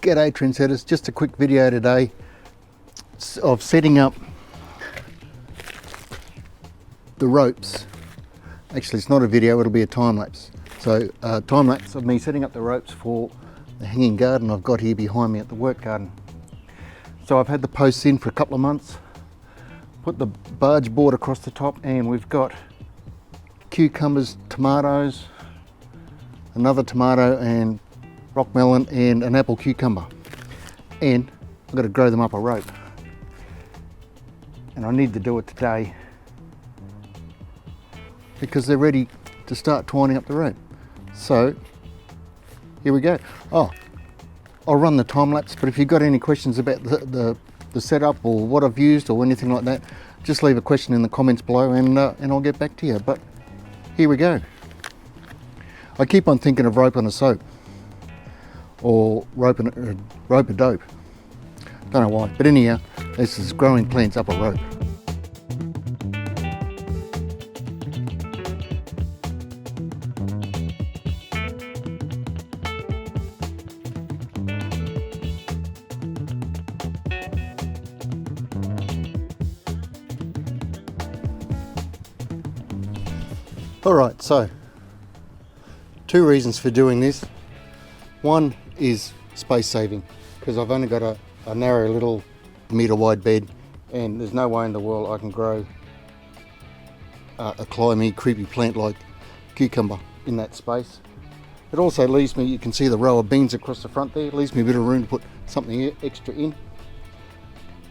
G'day trendsetters, just a quick video today of setting up the ropes. Actually, it's not a video, it'll be a time lapse. So time lapse of me setting up the ropes for the hanging garden I've got here behind me at the work garden. So I've had the posts in for a couple of months, put the barge board across the top, and we've got cucumbers, tomatoes, another tomato and rock melon and an apple cucumber, and I've got to grow them up a rope, and I need to do it today because they're ready to start twining up the rope. So here we go. Oh, I'll run the time lapse, but if you've got any questions about the setup or what I've used or anything like that, just leave a question in the comments below and I'll get back to you. But here we go. I keep on thinking of rope on a soap or rope a dope. Don't know why, but anyhow, this is growing plants up a rope. Alright, so two reasons for doing this. One is space saving, because I've only got a narrow little metre wide bed and there's no way in the world I can grow a climby, creepy plant like cucumber in that space. It also leaves me, you can see the row of beans across the front there, it leaves me a bit of room to put something extra in.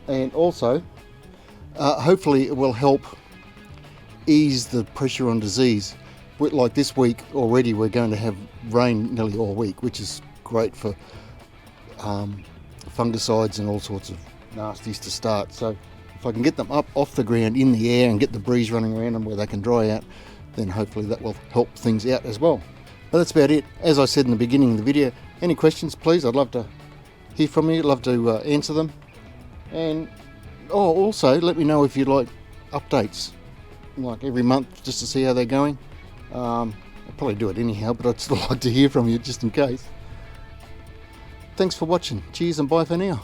And also, hopefully it will help ease the pressure on disease. Like this week already we're going to have rain nearly all week, which is great for fungicides and all sorts of nasties to start. So if I can get them up off the ground in the air and get the breeze running around them where they can dry out, then hopefully that will help things out as well. But that's about it. As I said in the beginning of the video, any questions please, I'd love to hear from you, I'd love to answer them. And also let me know if you'd like updates, like every month, just to see how they're going. I'll probably do it anyhow, but I'd still like to hear from you just in case. Thanks for watching. Cheers and bye for now.